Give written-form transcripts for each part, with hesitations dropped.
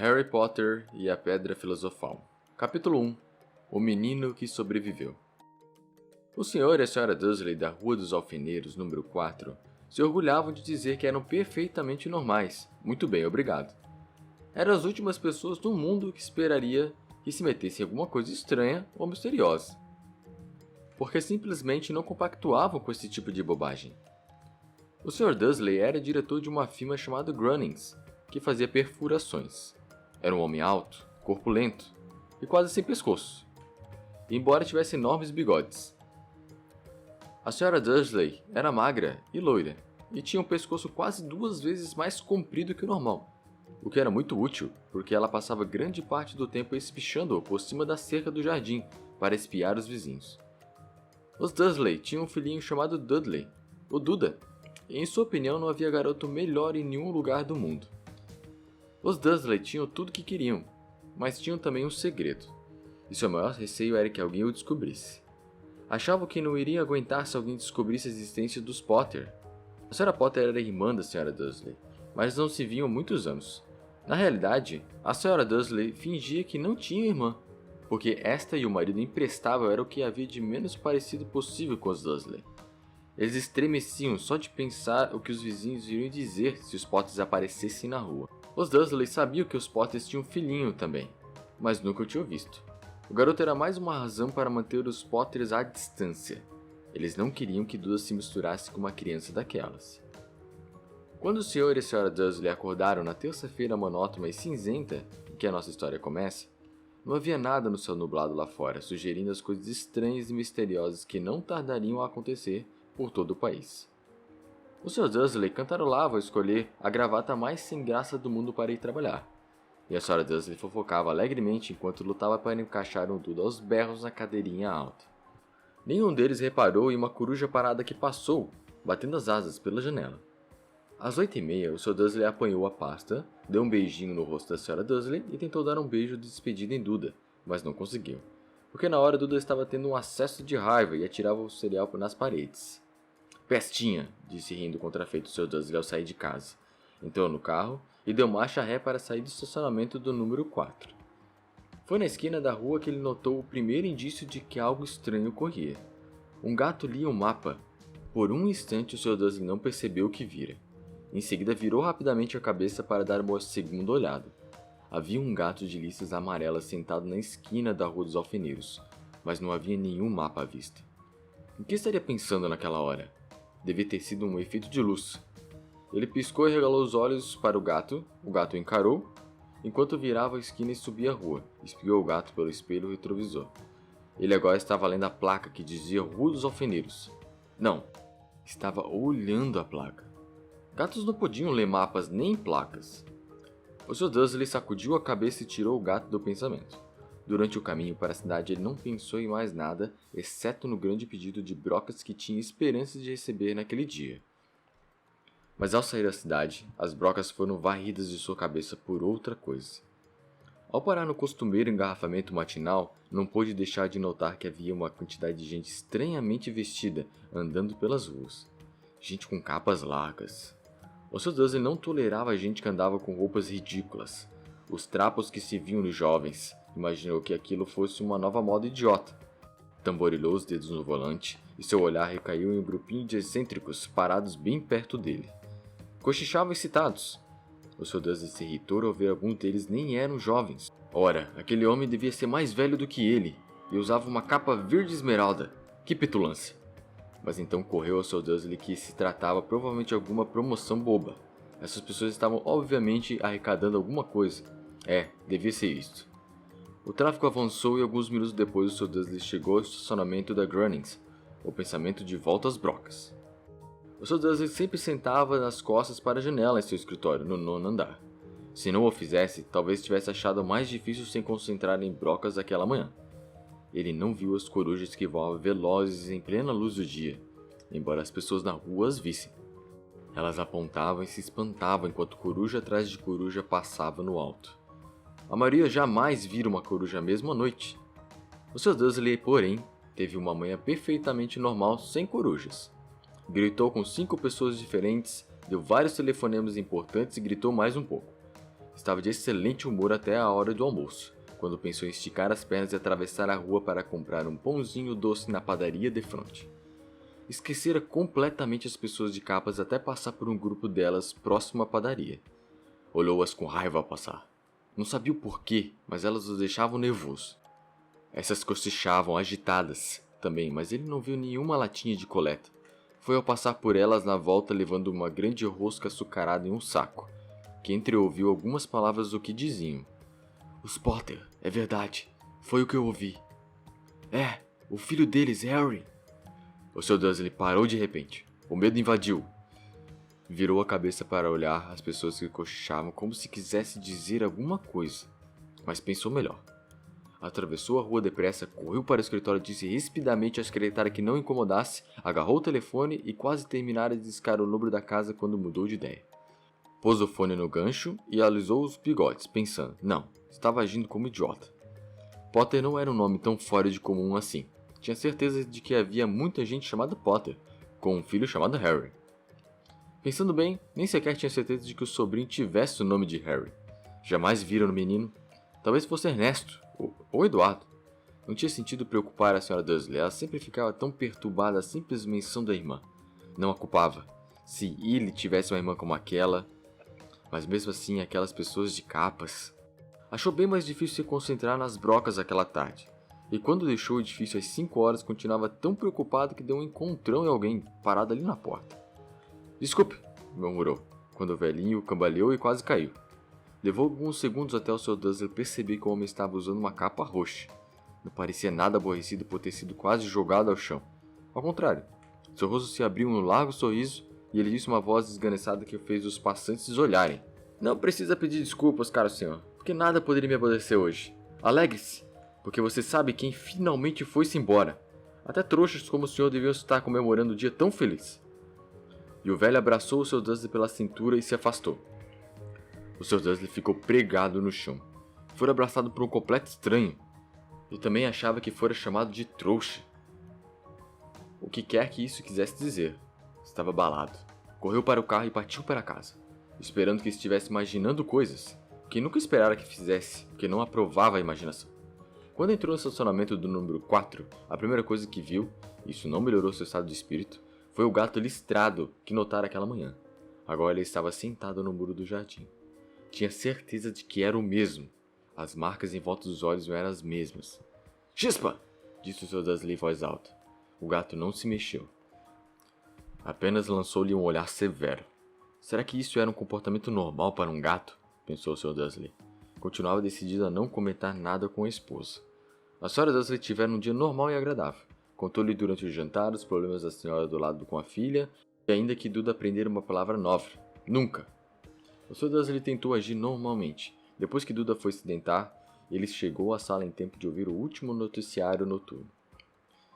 Harry Potter e a Pedra Filosofal. Capítulo 1. O Menino que Sobreviveu. O senhor e a senhora Dursley da Rua dos Alfeneiros, número 4, se orgulhavam de dizer que eram perfeitamente normais. Muito bem, obrigado. Eram as últimas pessoas no mundo que esperaria que se metesse em alguma coisa estranha ou misteriosa, porque simplesmente não compactuavam com esse tipo de bobagem. O Sr. Dursley era diretor de uma firma chamada Grunnings, que fazia perfurações. Era um homem alto, corpulento e quase sem pescoço, embora tivesse enormes bigodes. A Sra. Dursley era magra e loira, e tinha um pescoço quase 2 vezes mais comprido que o normal, o que era muito útil, porque ela passava grande parte do tempo espichando por cima da cerca do jardim para espiar os vizinhos. Os Dursley tinham um filhinho chamado Dudley, o Duda, e em sua opinião não havia garoto melhor em nenhum lugar do mundo. Os Dursley tinham tudo o que queriam, mas tinham também um segredo, e seu maior receio era que alguém o descobrisse. Achavam que não iriam aguentar se alguém descobrisse a existência dos Potter. A Sra. Potter era irmã da Sra. Dursley, mas não se viam há muitos anos. Na realidade, a Sra. Dursley fingia que não tinha irmã, porque esta e o marido imprestável era o que havia de menos parecido possível com os Dursley. Eles estremeciam só de pensar o que os vizinhos iriam dizer se os Potters aparecessem na rua. Os Dursley sabiam que os Potters tinham um filhinho também, mas nunca o tinham visto. O garoto era mais uma razão para manter os Potters à distância. Eles não queriam que Duda se misturasse com uma criança daquelas. Quando o Sr. e a Sra. Dursley acordaram na terça-feira monótona e cinzenta em que a nossa história começa, não havia nada no céu nublado lá fora, sugerindo as coisas estranhas e misteriosas que não tardariam a acontecer por todo o país. O Sr. Dursley cantarolava ao escolher a gravata mais sem graça do mundo para ir trabalhar, e a Sra. Dursley fofocava alegremente enquanto lutava para encaixar um Duda aos berros na cadeirinha alta. Nenhum deles reparou em uma coruja parada que passou, batendo as asas pela janela. Às 8h30, o Sr. Dursley apanhou a pasta, deu um beijinho no rosto da Sra. Dursley e tentou dar um beijo de despedida em Duda, mas não conseguiu, porque na hora Duda estava tendo um acesso de raiva e atirava o cereal nas paredes. Pestinha, disse rindo contrafeito o Sr. Dursley ao sair de casa. Entrou no carro e deu marcha ré para sair do estacionamento do número 4. Foi na esquina da rua que ele notou o primeiro indício de que algo estranho ocorria. Um gato lia um mapa. Por um instante o Sr. Dursley não percebeu o que vira. Em seguida virou rapidamente a cabeça para dar uma segunda olhada. Havia um gato de listas amarelas sentado na esquina da Rua dos Alfeneiros, mas não havia nenhum mapa à vista. O que estaria pensando naquela hora? Devia ter sido um efeito de luz. Ele piscou e regalou os olhos para o gato o encarou, enquanto virava a esquina e subia a rua, espiou o gato pelo espelho retrovisor. Ele agora estava lendo a placa que dizia Rua dos Alfeneiros. Não, estava olhando a placa. Gatos não podiam ler mapas nem placas. O Sr. Dursley sacudiu a cabeça e tirou o gato do pensamento. Durante o caminho para a cidade ele não pensou em mais nada, exceto no grande pedido de brocas que tinha esperança de receber naquele dia. Mas ao sair da cidade, as brocas foram varridas de sua cabeça por outra coisa. Ao parar no costumeiro engarrafamento matinal, não pôde deixar de notar que havia uma quantidade de gente estranhamente vestida andando pelas ruas. Gente com capas largas. O Sr. Dursley não tolerava gente que andava com roupas ridículas. Os trapos que se viam nos jovens. Imaginou que aquilo fosse uma nova moda idiota. Tamborilou os dedos no volante e seu olhar recaiu em um grupinho de excêntricos parados bem perto dele. Cochichavam excitados. O Sr. Dursley se irritou ao ver alguns deles nem eram jovens. Ora, aquele homem devia ser mais velho do que ele e usava uma capa verde esmeralda. Que petulância! Mas então correu ao Sr. Dursley que se tratava provavelmente de alguma promoção boba. Essas pessoas estavam obviamente arrecadando alguma coisa. Devia ser isto. O tráfego avançou e alguns minutos depois o Sr. Dursley chegou ao estacionamento da Grunnings, o pensamento de volta às brocas. O Sr. Dursley sempre sentava nas costas para a janela em seu escritório, no 9º andar. Se não o fizesse, talvez tivesse achado mais difícil se concentrar em brocas aquela manhã. Ele não viu as corujas que voavam velozes em plena luz do dia, embora as pessoas na rua as vissem. Elas apontavam e se espantavam enquanto coruja atrás de coruja passava no alto. A maioria jamais vira uma coruja mesmo à noite. O Sr. Dursley, porém, teve uma manhã perfeitamente normal sem corujas. Gritou com 5 pessoas diferentes, deu vários telefonemas importantes e gritou mais um pouco. estava de excelente humor até a hora do almoço, quando pensou em esticar as pernas e atravessar a rua para comprar um pãozinho doce na padaria de frente. Esquecera completamente as pessoas de capas até passar por um grupo delas próximo à padaria. Olhou-as com raiva ao passar. Não sabia o porquê, mas elas o deixavam nervoso. Essas cochichavam agitadas também, mas ele não viu nenhuma latinha de coleta. Foi ao passar por elas na volta levando uma grande rosca açucarada em um saco, que entreouviu algumas palavras do que diziam. Os Potter, é verdade, foi o que eu ouvi. É, o filho deles, Harry. O Sr. Dursley parou de repente. O medo invadiu. Virou a cabeça para olhar as pessoas que cochichavam como se quisesse dizer alguma coisa, mas pensou melhor. Atravessou a rua depressa, correu para o escritório, disse rispidamente à secretária que não incomodasse, agarrou o telefone e quase terminara de discar o número da casa quando mudou de ideia. Pôs o fone no gancho e alisou os bigodes, pensando, não, estava agindo como idiota. Potter não era um nome tão fora de comum assim. Tinha certeza de que havia muita gente chamada Potter, com um filho chamado Harry. Pensando bem, nem sequer tinha certeza de que o sobrinho tivesse o nome de Harry. Jamais viram no menino. Talvez fosse Ernesto, ou Eduardo. Não tinha sentido preocupar a Sra. Dursley, ela sempre ficava tão perturbada à simples menção da irmã. Não a culpava. Se ele tivesse uma irmã como aquela... Mas mesmo assim, aquelas pessoas de capas... Achou bem mais difícil se concentrar nas brocas aquela tarde. E quando deixou o edifício às 5 horas, continuava tão preocupado que deu um encontrão em alguém parado ali na porta. Desculpe, murmurou, quando o velhinho cambaleou e quase caiu. Levou alguns segundos até o Sr. Dursley perceber que o homem estava usando uma capa roxa. Não parecia nada aborrecido por ter sido quase jogado ao chão. Ao contrário, seu rosto se abriu em um largo sorriso e ele disse uma voz desganiçada que fez os passantes olharem. Não precisa pedir desculpas, caro senhor, porque nada poderia me aborrecer hoje. Alegre-se, porque você sabe quem finalmente foi-se embora. Até trouxas como o senhor deviam estar comemorando um dia tão feliz. E o velho abraçou o Sr. Dursley pela cintura e se afastou. O Sr. Dursley ficou pregado no chão. Fora abraçado por um completo estranho. E também achava que fora chamado de trouxa. O que quer que isso quisesse dizer. Estava abalado. Correu para o carro e partiu para casa, esperando que estivesse imaginando coisas que nunca esperara que fizesse, porque não aprovava a imaginação. Quando entrou no estacionamento do número 4, a primeira coisa que viu, isso não melhorou seu estado de espírito, foi o gato listrado que notara aquela manhã. Agora ele estava sentado no muro do jardim. Tinha certeza de que era o mesmo. As marcas em volta dos olhos não eram as mesmas. Chispa! Disse o Sr. Dursley em voz alta. O gato não se mexeu. Apenas lançou-lhe um olhar severo. Será que isso era um comportamento normal para um gato? Pensou o Sr. Dursley. Continuava decidido a não comentar nada com a esposa. A Sra. Dursley tivera um dia normal e agradável. Contou-lhe durante o jantar os problemas da senhora do lado com a filha e ainda que Duda aprendera uma palavra nova. Nunca! O Sr. Dursley tentou agir normalmente. Depois que Duda foi se deitar, ele chegou à sala em tempo de ouvir o último noticiário noturno.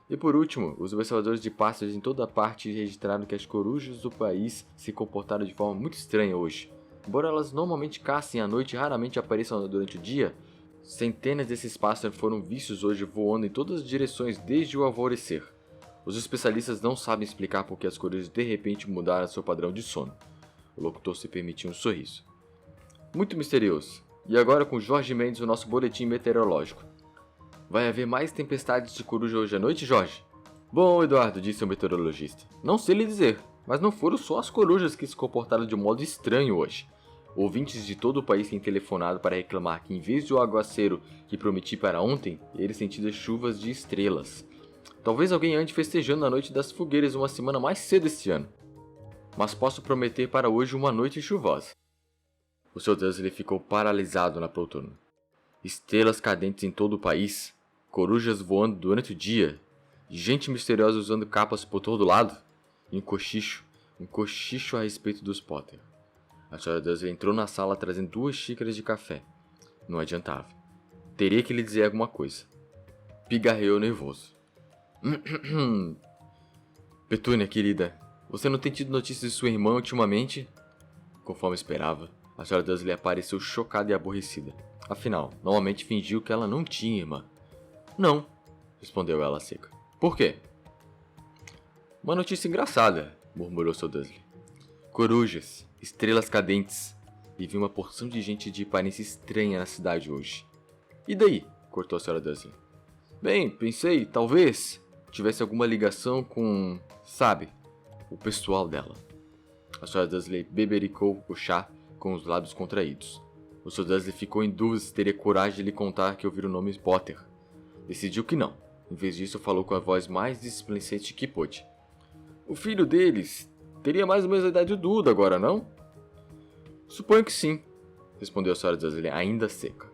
E por último, os observadores de pássaros em toda a parte registraram que as corujas do país se comportaram de forma muito estranha hoje. Embora elas normalmente caçem à noite e raramente apareçam durante o dia, centenas desses pássaros foram vistos hoje voando em todas as direções desde o alvorecer. Os especialistas não sabem explicar por que as corujas de repente mudaram seu padrão de sono. O locutor se permitiu um sorriso. Muito misterioso. E agora com Jorge Mendes, o nosso boletim meteorológico. Vai haver mais tempestades de coruja hoje à noite, Jorge? Bom, Eduardo, disse o meteorologista. Não sei lhe dizer, mas não foram só as corujas que se comportaram de um modo estranho hoje. Ouvintes de todo o país têm telefonado para reclamar que, em vez do aguaceiro que prometi para ontem, eles têm tido chuvas de estrelas. Talvez alguém ande festejando a noite das fogueiras uma semana mais cedo este ano. Mas posso prometer para hoje uma noite chuvosa. O Sr. Dursley ficou paralisado na poltrona. Estrelas cadentes em todo o país, corujas voando durante o dia, gente misteriosa usando capas por todo lado, e um cochicho a respeito dos Potter. A Sra. Dursley entrou na sala trazendo 2 xícaras de café. Não adiantava. Teria que lhe dizer alguma coisa. Pigarreou nervoso. Petúnia, querida, você não tem tido notícias de sua irmã ultimamente? Conforme esperava, a Sra. Dursley apareceu chocada e aborrecida. Afinal, normalmente fingiu que ela não tinha irmã. Não, respondeu ela seca. Por quê? Uma notícia engraçada, murmurou Sr. Dursley. Corujas, estrelas cadentes. e vi uma porção de gente de aparência estranha na cidade hoje. E daí? Cortou a Sra. Dursley. Bem, pensei, talvez tivesse alguma ligação com, sabe, o pessoal dela. A Sra. Dursley bebericou o chá com os lábios contraídos. O Sr. Dursley ficou em dúvida se teria coragem de lhe contar que ouviu o nome Potter. Decidiu que não. Em vez disso, falou com a voz mais displicente que pôde. O filho deles teria mais ou menos a idade do Duda agora, não? Suponho que sim, respondeu a Sra. Dursley, ainda seca.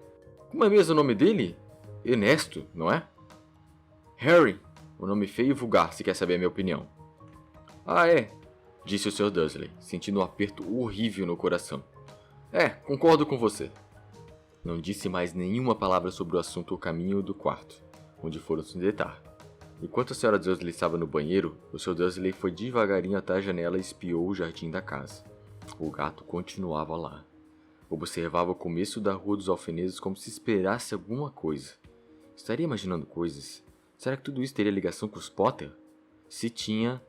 Como é mesmo o nome dele? Ernesto, não é? Harry, o nome feio e vulgar, se quer saber a minha opinião. Ah, é, disse o Sr. Dursley, sentindo um aperto horrível no coração. Concordo com você. Não disse mais nenhuma palavra sobre o assunto ao caminho do quarto, onde foram se deitar. Enquanto a Sra. Dursley estava no banheiro, o Sr. Dursley foi devagarinho até a janela e espiou o jardim da casa. O gato continuava lá. Observava o começo da Rua dos Alfeneiros como se esperasse alguma coisa. Estaria imaginando coisas? Será que tudo isso teria ligação com os Potter? Se tinha,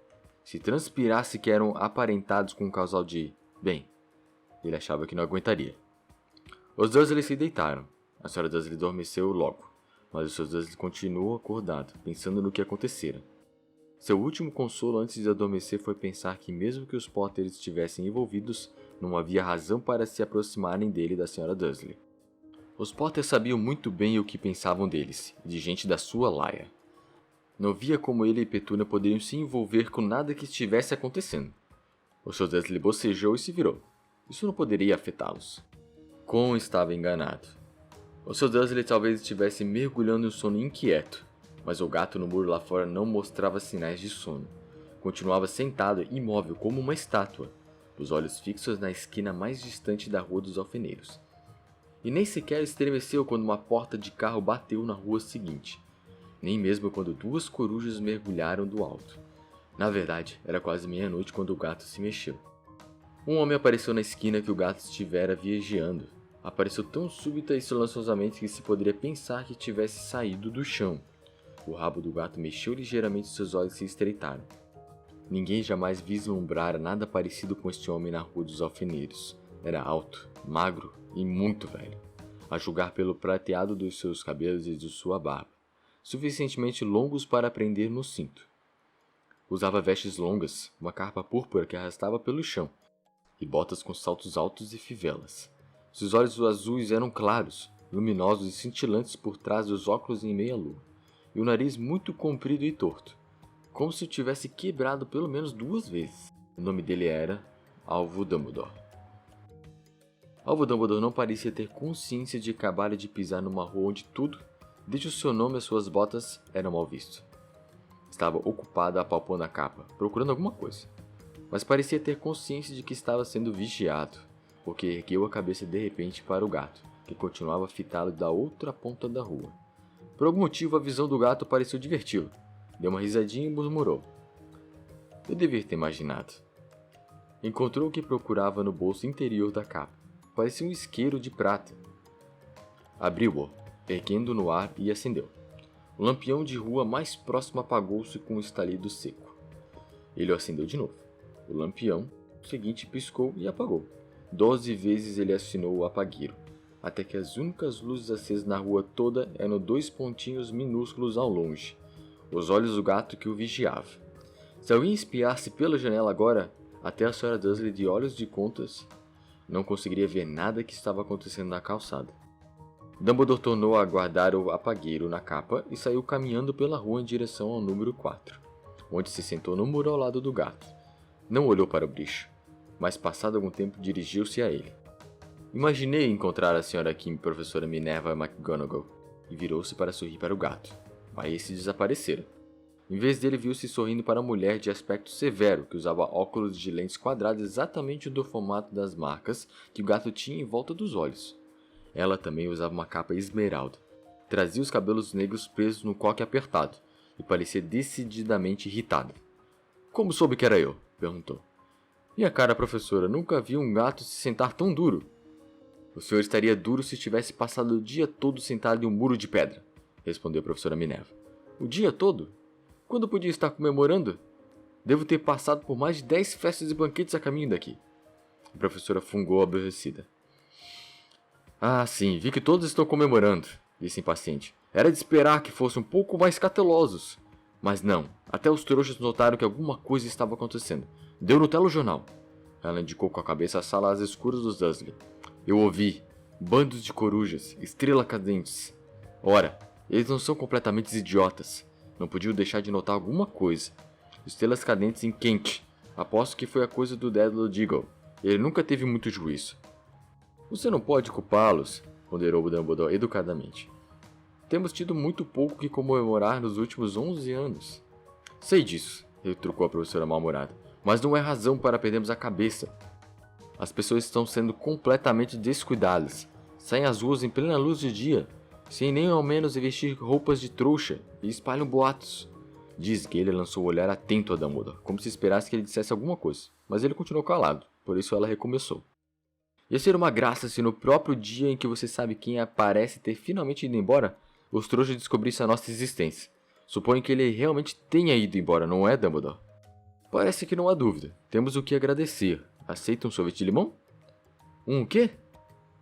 se transpirasse que eram aparentados com um casal de... Bem, ele achava que não aguentaria. Os Dursley se deitaram. A Sra. Dursley adormeceu logo, mas o Sr. Dursley continuou acordado, pensando no que acontecera. Seu último consolo antes de adormecer foi pensar que mesmo que os Potter estivessem envolvidos, não havia razão para se aproximarem dele e da Sra. Dursley. Os Potter sabiam muito bem o que pensavam deles, e de gente da sua laia. Não via como ele e Petúnia poderiam se envolver com nada que estivesse acontecendo. O Sr. Dursley bocejou e se virou. Isso não poderia afetá-los. Como estava enganado. O Sr. Dursley talvez estivesse mergulhando em um sono inquieto, mas o gato no muro lá fora não mostrava sinais de sono. Continuava sentado, imóvel como uma estátua, os olhos fixos na esquina mais distante da Rua dos Alfeneiros. E nem sequer estremeceu quando uma porta de carro bateu na rua seguinte, nem mesmo quando duas corujas mergulharam do alto. Na verdade, era quase meia-noite quando o gato se mexeu. Um homem apareceu na esquina que o gato estivera vigiando. Apareceu tão súbita e silenciosamente que se poderia pensar que tivesse saído do chão. O rabo do gato mexeu ligeiramente e seus olhos se estreitaram. Ninguém jamais vislumbrara nada parecido com este homem na Rua dos Alfeneiros. Era alto, magro e muito velho, a julgar pelo prateado dos seus cabelos e de sua barba, suficientemente longos para prender no cinto. Usava vestes longas, uma capa púrpura que arrastava pelo chão, e botas com saltos altos e fivelas. Seus olhos azuis eram claros, luminosos e cintilantes por trás dos óculos em meia-lua, e o nariz muito comprido e torto, como se o tivesse quebrado pelo menos 2 vezes. O nome dele era Alvo Dumbledore. Alvo Dumbledore não parecia ter consciência de acabar de pisar numa rua onde tudo, desde o seu nome e as suas botas, era mal visto. Estava ocupado apalpando a capa, procurando alguma coisa, mas parecia ter consciência de que estava sendo vigiado, porque ergueu a cabeça de repente para o gato, que continuava fitado da outra ponta da rua. Por algum motivo, a visão do gato pareceu diverti-lo. Deu uma risadinha e murmurou. Eu devia ter imaginado. Encontrou o que procurava no bolso interior da capa. Parecia um isqueiro de prata. Abriu-o, erguendo no ar e acendeu. O lampião de rua mais próximo apagou-se com um estalido seco. Ele o acendeu de novo. O lampião seguinte piscou e apagou. 12 vezes ele acionou o apagueiro, até que as únicas luzes acesas na rua toda eram 2 pontinhos minúsculos ao longe, os olhos do gato que o vigiava. Se alguém espiasse pela janela agora, até a Sra. Dursley de olhos de contas, não conseguiria ver nada que estava acontecendo na calçada. Dumbledore tornou a guardar o apagueiro na capa e saiu caminhando pela rua em direção ao número 4, onde se sentou no muro ao lado do gato. Não olhou para o bicho, mas passado algum tempo dirigiu-se a ele. Imaginei encontrar a Sra. Kim, professora Minerva McGonagall, e virou-se para sorrir para o gato, mas esse desaparecera. Em vez dele, viu-se sorrindo para a mulher de aspecto severo, que usava óculos de lentes quadradas exatamente do formato das marcas que o gato tinha em volta dos olhos. Ela também usava uma capa esmeralda. Trazia os cabelos negros presos no coque apertado, e parecia decididamente irritada. Como soube que era eu? Perguntou. Minha cara, professora, nunca vi um gato se sentar tão duro. O senhor estaria duro se tivesse passado o dia todo sentado em um muro de pedra, respondeu a professora Minerva. O dia todo? Quando podia estar comemorando? Devo ter passado por mais de 10 festas e banquetes a caminho daqui. A professora fungou aborrecida. Ah, sim, vi que todos estão comemorando, disse impaciente. Era de esperar que fossem um pouco mais cautelosos. Mas não, até os trouxas notaram que alguma coisa estava acontecendo. Deu no telejornal. Ela indicou com a cabeça a sala às escuras dos Dursley. Eu ouvi. Bandos de corujas, estrela cadentes. Ora, eles não são completamente idiotas. Não podiam deixar de notar alguma coisa. Estrelas cadentes em Kent. Aposto que foi a coisa do Dédalo Diggle. Ele nunca teve muito juízo. Você não pode culpá-los, ponderou Dumbledore educadamente. Temos tido muito pouco que comemorar nos últimos 11 anos. Sei disso, retrucou a professora mal-humorada, mas não é razão para perdermos a cabeça. As pessoas estão sendo completamente descuidadas. Saem às ruas em plena luz de dia, sem nem ao menos vestir roupas de trouxa, e espalham boatos. Diz que ele lançou o olhar atento a Dumbledore, como se esperasse que ele dissesse alguma coisa, mas ele continuou calado, por isso ela recomeçou. Ia ser uma graça se no próprio dia em que você sabe quem parece ter finalmente ido embora, os trouxas descobrissem a nossa existência. Suponho que ele realmente tenha ido embora, não é, Dumbledore? Parece que não há dúvida. Temos o que agradecer. Aceita um sorvete de limão? Um quê?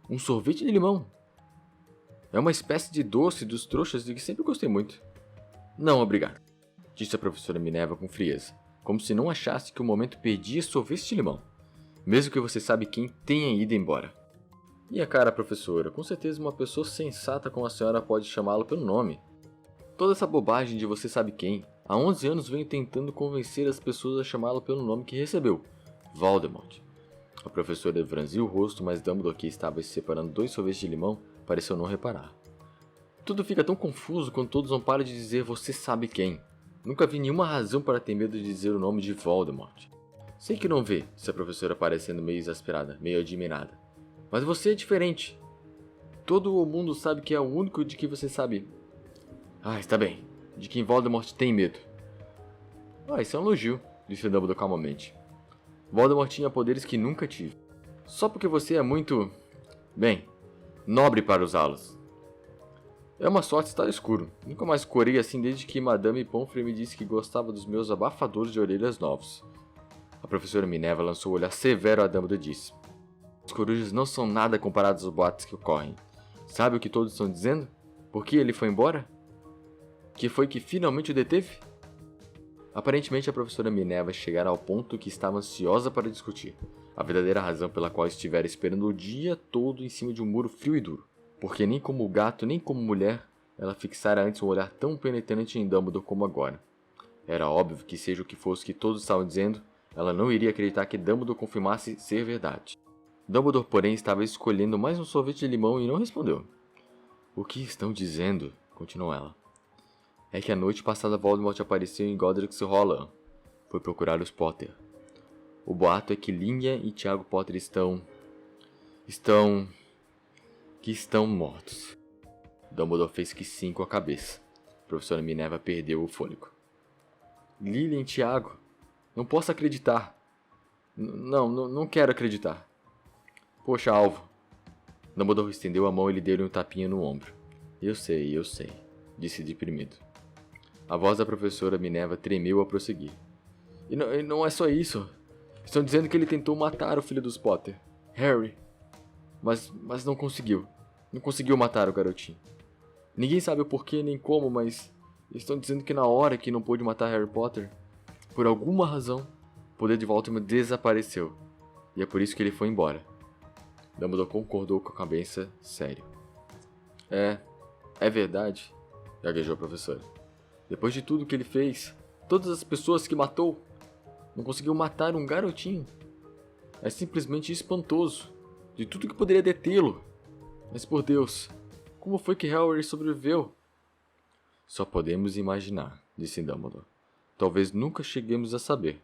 Um sorvete de limão? É uma espécie de doce dos trouxas de que sempre gostei muito. Não, obrigado, disse a professora Minerva com frieza, como se não achasse que o momento perdia sorvete de limão, mesmo que você sabe quem tenha ido embora. Minha cara professora, com certeza uma pessoa sensata como a senhora pode chamá-lo pelo nome. Toda essa bobagem de você sabe quem, há 11 anos venho tentando convencer as pessoas a chamá-lo pelo nome que recebeu, Voldemort. A professora franziu o rosto, mas Dumbledore, que estava se separando 2 sorvetes de limão, pareceu não reparar. Tudo fica tão confuso quando todos não param de dizer você sabe quem. Nunca vi nenhuma razão para ter medo de dizer o nome de Voldemort. Sei que não vê, disse a professora parecendo meio exasperada, meio admirada. Mas você é diferente. Todo o mundo sabe que é o único de que você sabe. Ah, está bem. De quem Voldemort tem medo. Ah, isso é um elogio, disse Dumbledore calmamente. Voldemort tinha poderes que nunca tive. Só porque você é muito... bem, nobre para usá-los. É uma sorte estar escuro. Nunca mais corei assim desde que Madame Pomfrey me disse que gostava dos meus abafadores de orelhas novos. A professora Minerva lançou um olhar severo a Dumbledore e disse. Os corujas não são nada comparados aos boatos que ocorrem. Sabe o que todos estão dizendo? Por que ele foi embora? Que foi que finalmente o deteve? Aparentemente a professora Minerva chegara ao ponto que estava ansiosa para discutir. A verdadeira razão pela qual estivera esperando o dia todo em cima de um muro frio e duro. Porque nem como gato, nem como mulher, ela fixara antes um olhar tão penetrante em Dumbledore como agora. Era óbvio que seja o que fosse que todos estavam dizendo, ela não iria acreditar que Dumbledore confirmasse ser verdade. Dumbledore, porém, estava escolhendo mais um sorvete de limão e não respondeu. O que estão dizendo? Continuou ela. É que a noite passada Voldemort apareceu em Godric's Hollow. Foi procurar os Potter. O boato é que Linha e Tiago Potter estão mortos. Dumbledore fez que sim com a cabeça. A professora Minerva perdeu o fôlego. Lilian e Tiago? Não posso acreditar. Não quero acreditar. Poxa, Alvo. Dumbledore estendeu a mão e lhe deu um tapinha no ombro. Eu sei, disse deprimido. A voz da professora Minerva tremeu ao prosseguir. E não é só isso. Estão dizendo que ele tentou matar o filho dos Potter, Harry. Mas não conseguiu. Não conseguiu matar o garotinho. Ninguém sabe o porquê nem como, mas estão dizendo que na hora que não pôde matar Harry Potter, por alguma razão, o poder de Voldemort desapareceu. E é por isso que ele foi embora. Dumbledore concordou com a cabeça, sério. É verdade, gaguejou a professora. Depois de tudo que ele fez, todas as pessoas que matou, não conseguiu matar um garotinho. É simplesmente espantoso, de tudo que poderia detê-lo. Mas por Deus, como foi que Harry sobreviveu? Só podemos imaginar, disse Dumbledore. Talvez nunca cheguemos a saber.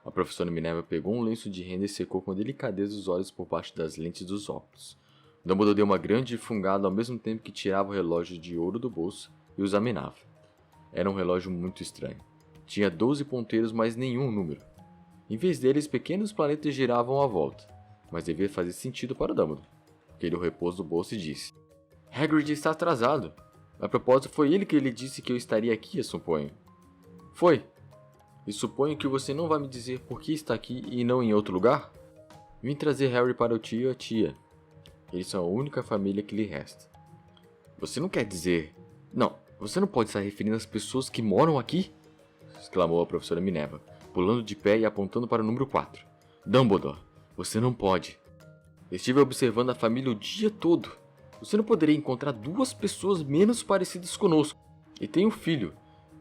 A professora Minerva pegou um lenço de renda e secou com delicadeza os olhos por baixo das lentes dos óculos. Dumbledore deu uma grande fungada ao mesmo tempo que tirava o relógio de ouro do bolso e o examinava. Era um relógio muito estranho. Tinha 12 ponteiros, mas nenhum número. Em vez deles, pequenos planetas giravam à volta, mas devia fazer sentido para Dumbledore. Ele o repôs do bolso e disse: Hagrid está atrasado. A propósito, foi ele que lhe disse que eu estaria aqui, eu suponho. Foi. E suponho que você não vai me dizer por que está aqui e não em outro lugar? Vim trazer Harry para o tio e a tia. Eles são a única família que lhe resta. Você não quer dizer... Não, você não pode estar referindo às pessoas que moram aqui? Exclamou a professora Minerva, pulando de pé e apontando para o número 4. Dumbledore, você não pode. Estive observando a família o dia todo. Você não poderia encontrar duas pessoas menos parecidas conosco. E tem um filho.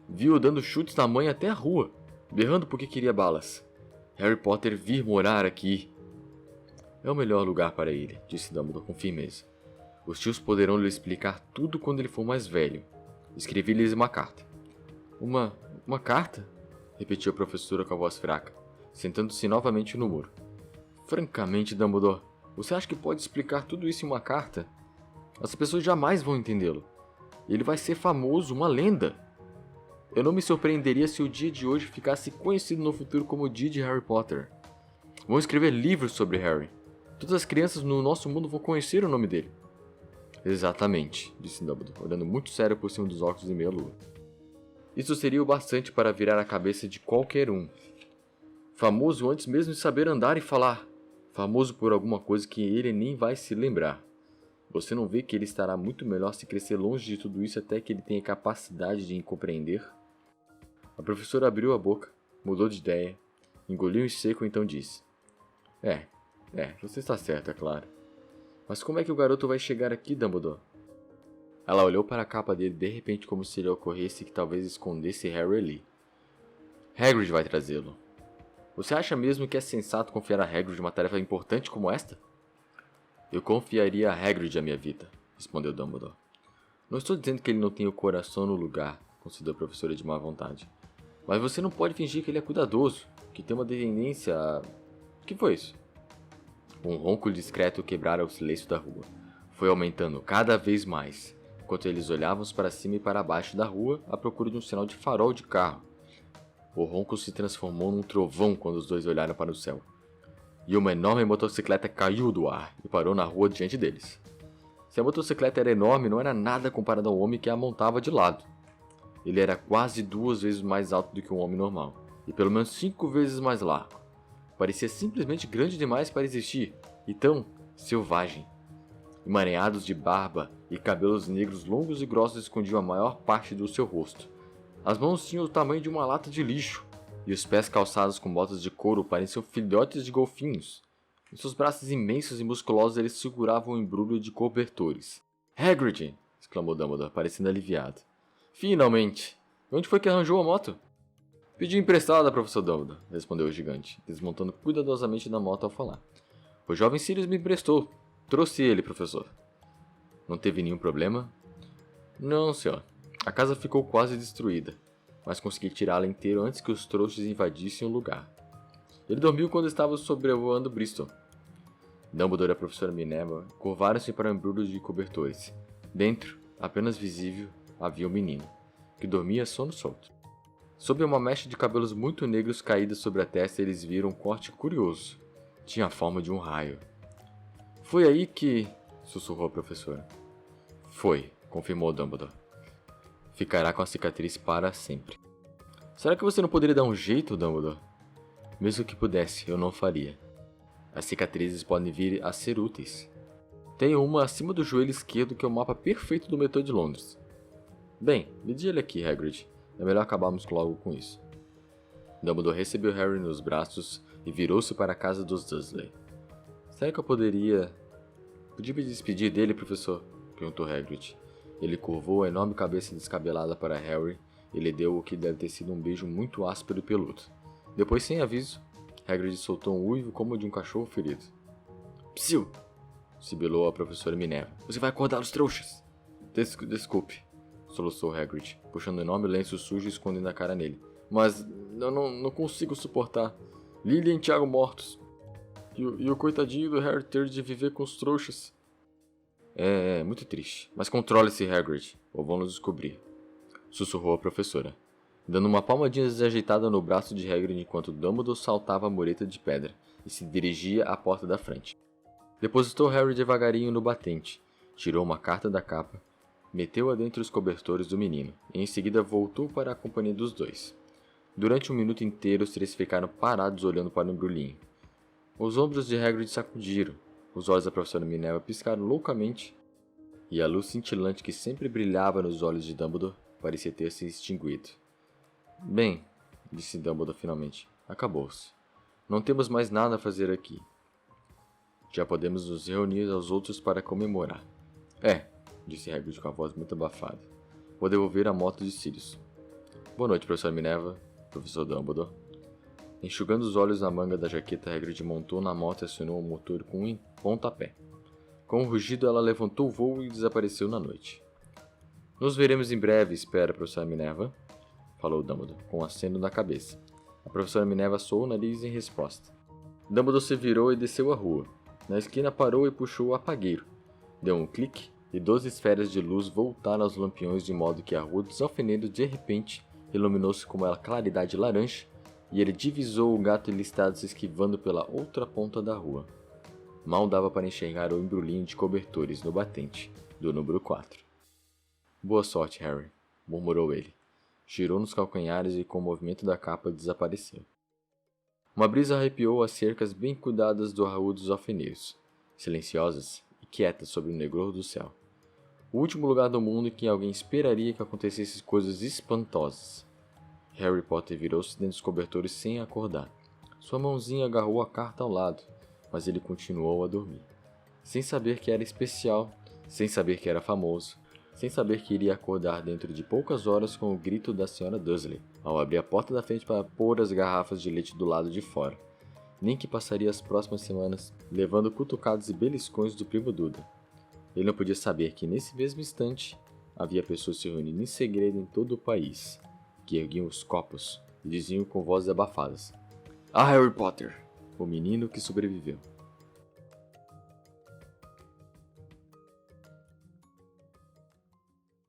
Viu-o dando chutes na mãe até a rua, berrando porque queria balas. Harry Potter vir morar aqui. É o melhor lugar para ele, disse Dumbledore com firmeza. Os tios poderão lhe explicar tudo quando ele for mais velho. Escrevi-lhes uma carta. Uma carta? Repetiu a professora com a voz fraca, sentando-se novamente no muro. Francamente, Dumbledore, você acha que pode explicar tudo isso em uma carta? As pessoas jamais vão entendê-lo. Ele vai ser famoso, uma lenda. Eu não me surpreenderia se o dia de hoje ficasse conhecido no futuro como o dia de Harry Potter. Vão escrever livros sobre Harry. Todas as crianças no nosso mundo vão conhecer o nome dele. Exatamente, disse Dumbledore, olhando muito sério por cima dos óculos de meia-lua. Isso seria o bastante para virar a cabeça de qualquer um. Famoso antes mesmo de saber andar e falar. Famoso por alguma coisa que ele nem vai se lembrar. Você não vê que ele estará muito melhor se crescer longe de tudo isso até que ele tenha capacidade de compreender? A professora abriu a boca, mudou de ideia, engoliu em seco e então disse. Você está certo, é claro. Mas como é que o garoto vai chegar aqui, Dumbledore? Ela olhou para a capa dele de repente como se lhe ocorresse que talvez escondesse Harry ali. Hagrid vai trazê-lo. Você acha mesmo que é sensato confiar a Hagrid uma tarefa importante como esta? Eu confiaria a Hagrid a minha vida, respondeu Dumbledore. Não estou dizendo que ele não tenha o coração no lugar, considerou a professora de má vontade. Mas você não pode fingir que ele é cuidadoso, que tem uma tendência a... O que foi isso? Um ronco discreto quebrara o silêncio da rua. Foi aumentando cada vez mais, enquanto eles olhavam para cima e para baixo da rua à procura de um sinal de farol de carro. O ronco se transformou num trovão quando os dois olharam para o céu. E uma enorme motocicleta caiu do ar e parou na rua diante deles. Se a motocicleta era enorme, não era nada comparado ao homem que a montava de lado. Ele era quase 2 vezes mais alto do que um homem normal, e pelo menos 5 vezes mais largo. Parecia simplesmente grande demais para existir, e tão selvagem. Emaranhados de barba e cabelos negros longos e grossos escondiam a maior parte do seu rosto. As mãos tinham o tamanho de uma lata de lixo, e os pés calçados com botas de couro pareciam filhotes de golfinhos. Em seus braços imensos e musculosos eles seguravam um embrulho de cobertores. Hagrid! Exclamou Dumbledore, parecendo aliviado. Finalmente! Onde foi que arranjou a moto? Pedi emprestada, professor Dumbledore, respondeu o gigante, desmontando cuidadosamente da moto ao falar. O jovem Sirius me emprestou. Trouxe ele, professor. Não teve nenhum problema? Não, senhor. A casa ficou quase destruída, mas consegui tirá-la inteira antes que os trouxas invadissem o lugar. Ele dormiu quando estava sobrevoando Bristol. Dumbledore e a professora Minerva curvaram-se para o embrulho de cobertores. Dentro, apenas visível, havia um menino, que dormia sono solto. Sob uma mecha de cabelos muito negros caída sobre a testa, eles viram um corte curioso. Tinha a forma de um raio. Foi aí que... sussurrou a professora. Foi, confirmou Dumbledore. Ficará com a cicatriz para sempre. Será que você não poderia dar um jeito, Dumbledore? Mesmo que pudesse, eu não faria. As cicatrizes podem vir a ser úteis. Tenho uma acima do joelho esquerdo que é o mapa perfeito do metrô de Londres. Bem, me diga ele aqui, Hagrid. É melhor acabarmos logo com isso. Dumbledore recebeu Harry nos braços e virou-se para a casa dos Dursley. Será que eu podia me despedir dele, professor? Perguntou Hagrid. Ele curvou a enorme cabeça descabelada para Harry e lhe deu o que deve ter sido um beijo muito áspero e peludo. Depois, sem aviso, Hagrid soltou um uivo como o de um cachorro ferido. Psiu! Sibilou a professora Minerva. Você vai acordar os trouxas! Desculpe, soluçou Hagrid, puxando um enorme lenço sujo e escondendo a cara nele. Mas eu não consigo suportar. Lily e Tiago mortos. E o coitadinho do Harry ter de viver com os trouxas. É muito triste. Mas controle-se, Hagrid, ou vão nos descobrir. Sussurrou a professora, dando uma palmadinha desajeitada no braço de Hagrid enquanto Dumbledore saltava a mureta de pedra e se dirigia à porta da frente. Depositou Harry devagarinho no batente, tirou uma carta da capa, meteu-a dentre os cobertores do menino e em seguida voltou para a companhia dos dois. Durante um minuto inteiro, os três ficaram parados olhando para o embrulhinho. Os ombros de Hagrid sacudiram. Os olhos da professora Minerva piscaram loucamente e a luz cintilante que sempre brilhava nos olhos de Dumbledore parecia ter se extinguido. Bem, disse Dumbledore finalmente, acabou-se. Não temos mais nada a fazer aqui. Já podemos nos reunir aos outros para comemorar. Disse Hagrid com a voz muito abafada. Vou devolver a moto de Sirius. Boa noite, professora Minerva, professor Dumbledore. Enxugando os olhos na manga da jaqueta, Hagrid montou na moto e acionou o motor com um pontapé. Com um rugido, ela levantou o voo e desapareceu na noite. Nos veremos em breve, espera, professora Minerva, falou Dumbledore, com um aceno na cabeça. A professora Minerva soou o nariz em resposta. Dumbledore se virou e desceu a rua. Na esquina parou e puxou o apagueiro. Deu um clique e 12 esferas de luz voltaram aos lampiões de modo que a rua dos alfeneiros de repente iluminou-se com uma claridade laranja e ele divisou o gato listado se esquivando pela outra ponta da rua. Mal dava para enxergar o embrulhinho de cobertores no batente do número 4. Boa sorte, Harry, murmurou ele. Girou nos calcanhares e com o movimento da capa desapareceu. Uma brisa arrepiou as cercas bem cuidadas do Rua dos Alfeneiros, silenciosas e quietas sobre o negror do céu. O último lugar do mundo em que alguém esperaria que acontecessem coisas espantosas. Harry Potter virou-se dentro dos cobertores sem acordar. Sua mãozinha agarrou a carta ao lado, mas ele continuou a dormir. Sem saber que era especial, sem saber que era famoso, sem saber que iria acordar dentro de poucas horas com o grito da Sra. Dursley, ao abrir a porta da frente para pôr as garrafas de leite do lado de fora. Nem que passaria as próximas semanas levando cutucadas e beliscões do primo Duda. Ele não podia saber que nesse mesmo instante havia pessoas se reunindo em segredo em todo o país, que erguiam os copos e diziam com vozes abafadas: Ah, Harry Potter, o menino que sobreviveu.